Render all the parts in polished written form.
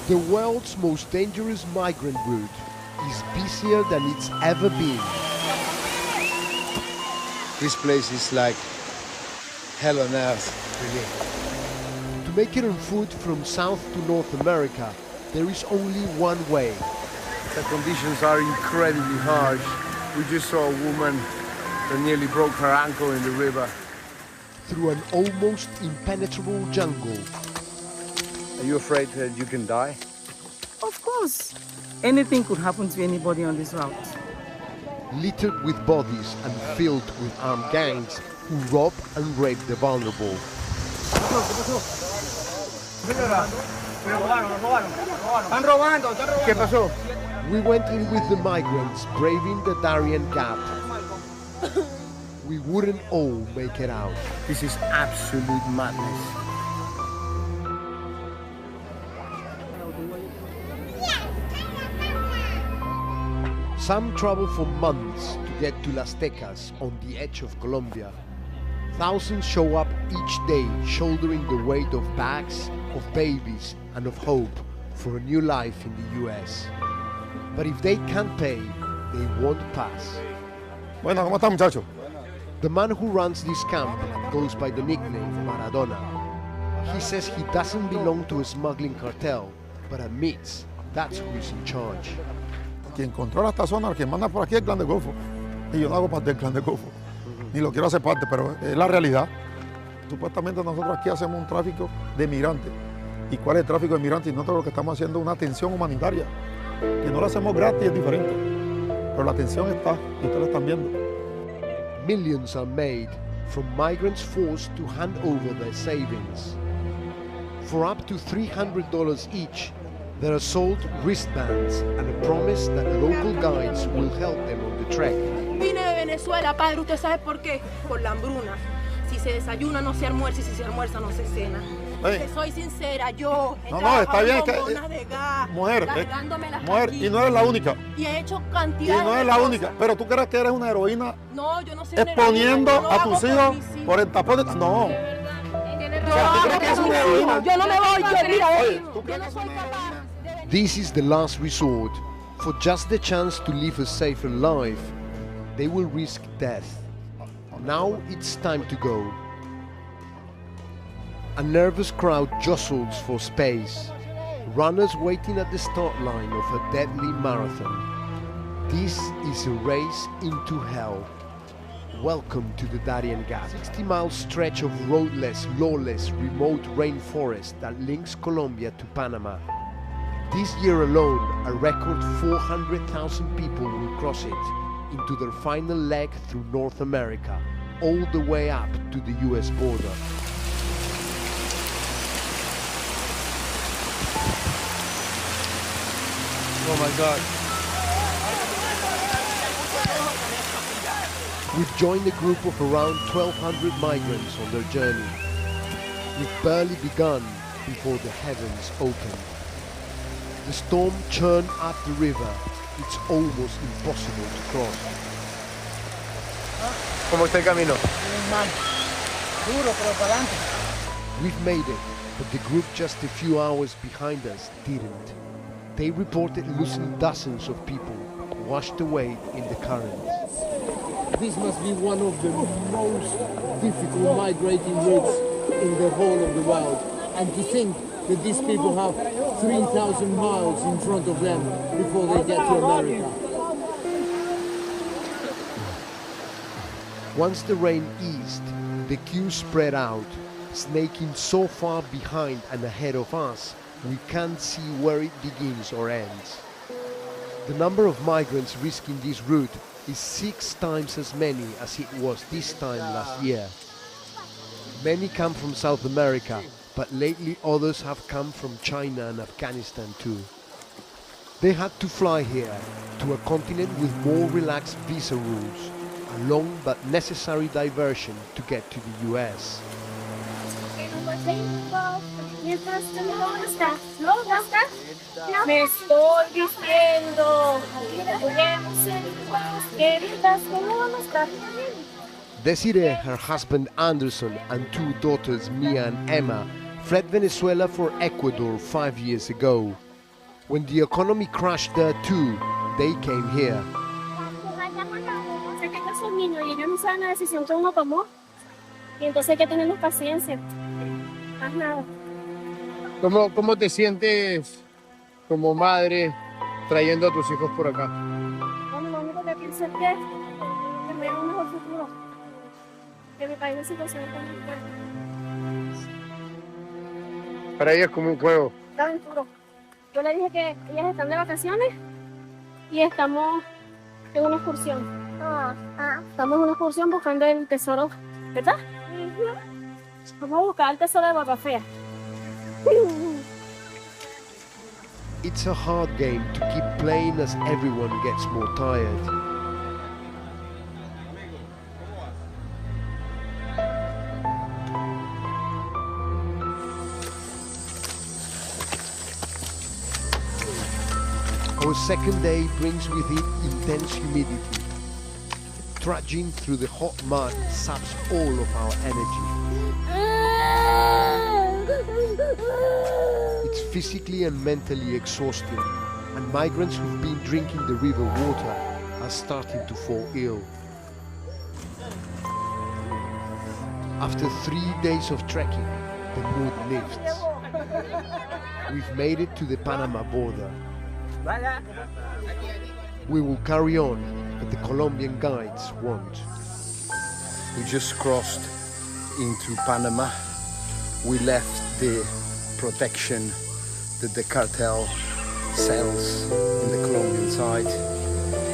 The world's most dangerous migrant route is busier than it's ever been. This place is like hell on earth, really. To make it on foot from South to North America, there is only one way. The conditions are incredibly harsh. We just saw a woman that nearly broke her ankle in the river. Through an almost impenetrable jungle. Are you afraid that you can die? Of course. Anything could happen to anybody on this route. Littered with bodies and filled with armed gangs who rob and rape the vulnerable. ¿Qué pasó? We went in with the migrants, braving the Darien Gap. We wouldn't all make it out. This is absolute madness. Some travel for months to get to Las Tecas on the edge of Colombia. Thousands show up each day, shouldering the weight of bags, of babies, and of hope for a new life in the US. But if they can't pay, they won't pass. Bueno, ¿cómo está, muchacho? The man who runs this camp goes by the nickname Maradona. He says he doesn't belong to a smuggling cartel, but admits that's who is in charge. Quien controla esta zona, el que manda por aquí es el Clan del Golfo. Y yo no hago parte del Clan del Golfo. Ni lo quiero hacer parte, pero es la realidad. Supuestamente nosotros aquí hacemos un tráfico de migrantes. ¿Y cuál es el tráfico de migrantes? Y nosotros lo que estamos haciendo es una atención humanitaria. Que no la hacemos gratis, es diferente. Pero la atención está, y ustedes la están viendo. Millions are made from migrants forced to hand over their savings. For up to $300 each, there are sold wristbands and a promise that local guides will help them on the trek. Vine de Venezuela, padre, ¿usted sabe por qué? Por la hambruna. Si se desayuna no se almuerza y si se almuerza no se cena. Que soy sincera, yo he está bien, bombonas de gas, mujer, mujer, y no eres la única. Y he hecho cantidades. Y no eres la única, pero tú crees que eres una heroína. No, yo no soy exponiendo una heroína, a tus hijos por el tapón. No. Yo no me voy, Oye, yo no soy capaz. This is the last resort. For just the chance to live a safer life, they will risk death. Now it's time to go. A nervous crowd jostles for space, runners waiting at the start line of a deadly marathon. This is a race into hell. Welcome to the Darien Gap, 60-mile stretch of roadless, lawless, remote rainforest that links Colombia to Panama. This year alone, a record 400,000 people will cross it into their final leg through North America, all the way up to the US border. Oh my God. We've joined a group of around 1,200 migrants on their journey. We've barely begun before the heavens opened. The storm churned up the river. It's almost impossible to cross. ¿Cómo está el camino? We've made it, but the group just a few hours behind us didn't. They reported losing dozens of people, washed away in the current. This must be one of the most difficult migrating routes in the whole of the world. And to think that these people have 3,000 miles in front of them before they get to America. Once the rain eased, the queue spread out, snaking so far behind and ahead of us, we can't see where it begins or ends. The number of migrants risking this route is 6 times as many as it was this time last year. Many come from South America, but lately others have come from China and Afghanistan too. They had to fly here, to a continent with more relaxed visa rules, a long but necessary diversion to get to the US. Me estoy diciendo. Desiree, her husband Anderson, and 2 daughters Mia and Emma fled Venezuela for Ecuador 5 years ago. When the economy crashed there too, they came here. Sé que ellos son niños y ellos no saben la decisión que uno tomó. Y entonces hay que tener paciencia. Más nada. ¿Cómo te sientes como madre trayendo a tus hijos por acá? Bueno, lo único que pienso es que me dé un mejor futuro. Que mi país de situación está muy fuerte. Para ellos es como un juego. Está aventura. Yo le dije que ellas están de vacaciones y estamos en una excursión. Estamos en una excursión buscando el tesoro, ¿verdad? Vamos a buscar el tesoro de Baba Fea. It's a hard game to keep playing as everyone gets more tired. Our second day brings with it intense humidity. Trudging through the hot mud saps all of our energy. It's physically and mentally exhausting, and migrants who've been drinking the river water are starting to fall ill. After 3 days of trekking, the mood lifts. We've made it to the Panama border. We will carry on, but the Colombian guides won't. We just crossed into Panama. We left the protection that the cartel sells in the Colombian side,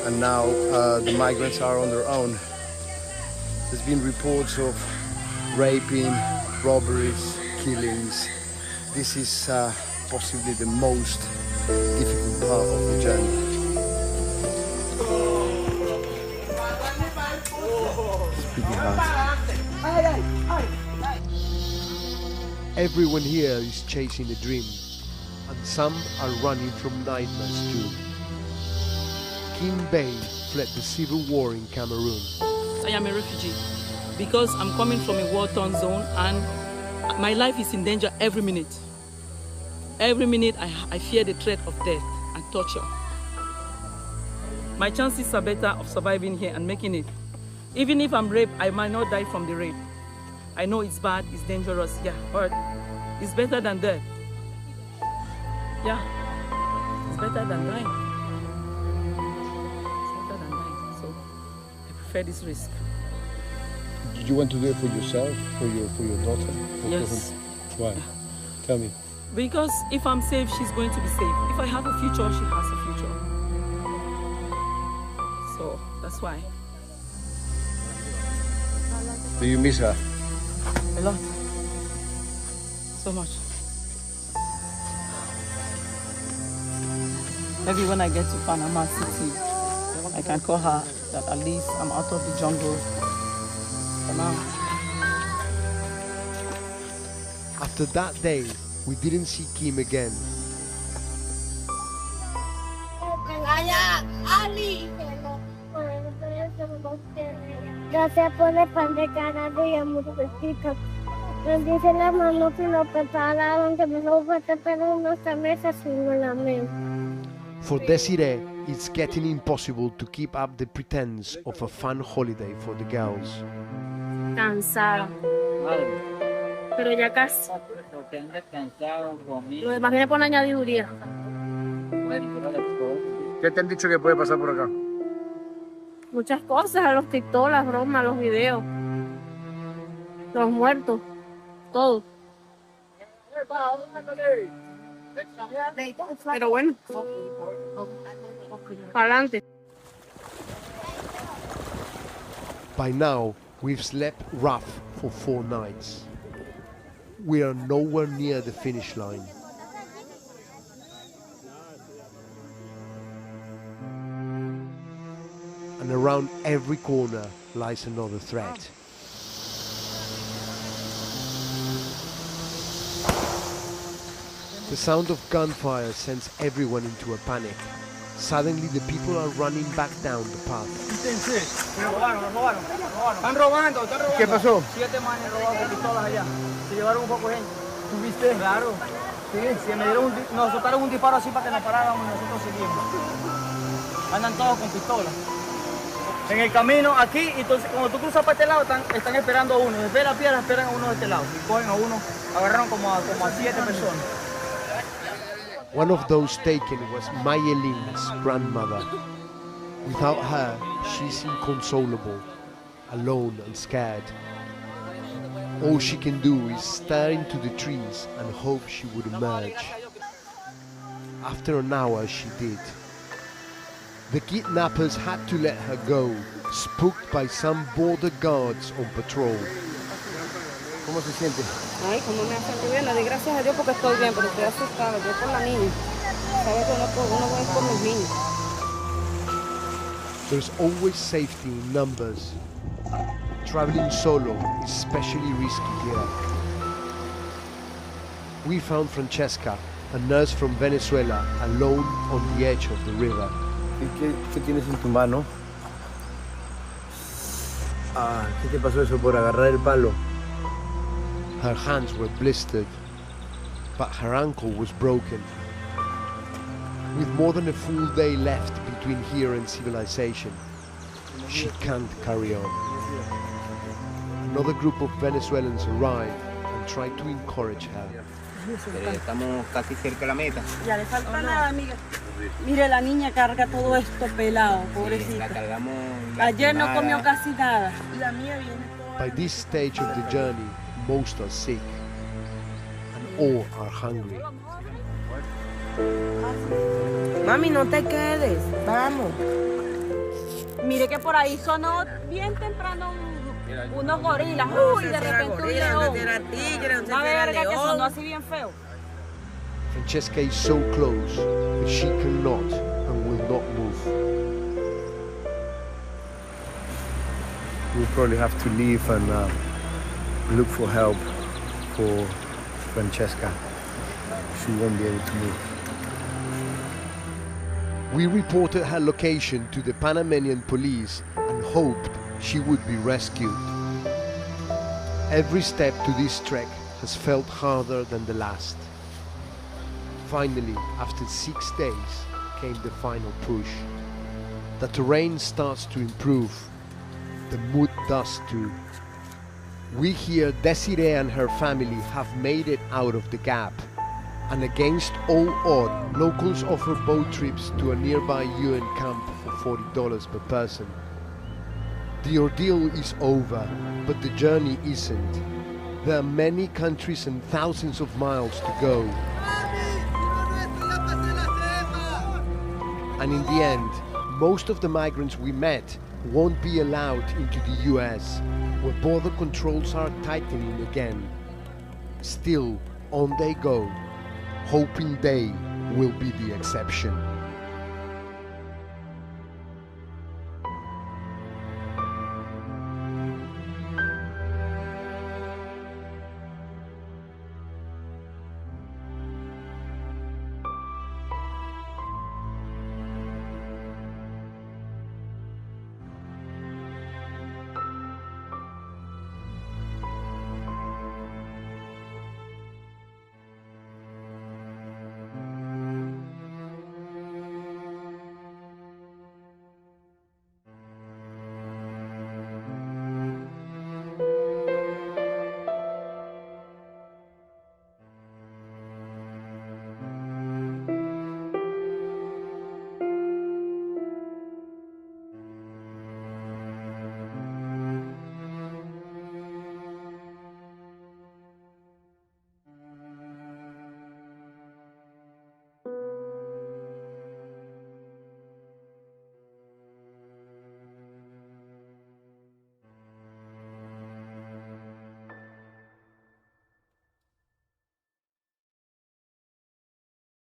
and now the migrants are on their own. There's been reports of raping, robberies, killings. This is possibly the most difficult part of the journey. It's pretty hard. Everyone here is chasing a dream, and some are running from nightmares too. Kim Bay fled the civil war in Cameroon. I am a refugee because I'm coming from a war-torn zone and my life is in danger every minute. Every minute I fear the threat of death and torture. My chances are better of surviving here and making it. Even if I'm raped, I might not die from the rape. I know it's bad, it's dangerous, yeah, but it's better than death. Yeah, it's better than dying. It's better than dying, so I prefer this risk. Did you want to do it for yourself, for your daughter? Or Yes. Why? Yeah. Tell me. Because if I'm safe, she's going to be safe. If I have a future, she has a future. So that's why. Do you miss her? A lot. So much. Maybe when I get to Panama City, I can call her that at least I'm out of the jungle for now. After that day, we didn't see Kim again. Gracias por el pan de cada día, muchachita. Bendice la mano que lo prepararon, que me lo fuerte, pero en nuestra mesa sin la mente. For Desiree, it's getting impossible to keep up the pretense of a fun holiday for the girls. Cansada. Pero ya casi. Lo demás viene por añadiduría. ¿Qué te han dicho que puede pasar por acá? Muchas cosas, los TikTok, las bromas, los videos, los muertos, todo. Pero bueno, para adelante. By now, we've slept rough for 4 nights. We are nowhere near the finish line. And around every corner lies another threat. The sound of gunfire sends everyone into a panic. Suddenly the people are running back down the path. Están robando. ¿Qué pasó? 7 manes robados con pistolas allá. Se llevaron un poco de gente. ¿Tú viste? Claro. Sí, si me dieron nos soltaron un disparo así para que nos paráramos y nosotros seguimos. Andan todos con pistolas. En el camino aquí, entonces cuando tú cruzas para este lado están esperando a uno. Desde de la piedra esperan a uno de este lado. Y cogen a uno, agarraron como a 7 personas. One of those taken was Mayelin's grandmother. Without her, she's inconsolable, alone and scared. All she can do is stare into the trees and hope she would emerge. After an hour, she did. The kidnappers had to let her go, spooked by some border guards on patrol. ¿Cómo se siente? Ay, cómo me hace bien. Le di gracias a Dios porque estoy bien, pero estoy asustada. Yo por la niña. Sabes que uno va con los niños. There's always safety in numbers. Traveling solo is especially risky here. We found Francesca, a nurse from Venezuela, alone on the edge of the river. ¿Qué tienes en tu mano? ¿Qué te pasó eso por agarrar el palo? Her hands were blistered, but her ankle was broken. With more than a full day left between here and civilization, she can't carry on. Another group of Venezuelans arrived and tried to encourage her. Estamos casi cerca de la meta. Ya le falta nada, amiga. Mire, la niña carga todo esto pelado, pobrecita. Ayer no comió casi nada. La mía viene toda. By this stage of the journey, most are sick and all are hungry. Mami, no te quedes. Vamos. Mire que por ahí sonó bien temprano unos gorilas. Uy, de repente un león. Una verga que sonó así bien feo. Francesca is so close that she cannot and will not move. We'll probably have to leave and look for help for Francesca. She won't be able to move. We reported her location to the Panamanian police and hoped she would be rescued. Every step to this trek has felt harder than the last. Finally, after 6 days, came the final push. The terrain starts to improve. The mood does too. We hear Desiree and her family have made it out of the gap. And against all odds, locals offer boat trips to a nearby UN camp for $40 per person. The ordeal is over, but the journey isn't. There are many countries and thousands of miles to go. And in the end, most of the migrants we met won't be allowed into the US, where border controls are tightening again. Still, on they go, hoping they will be the exception.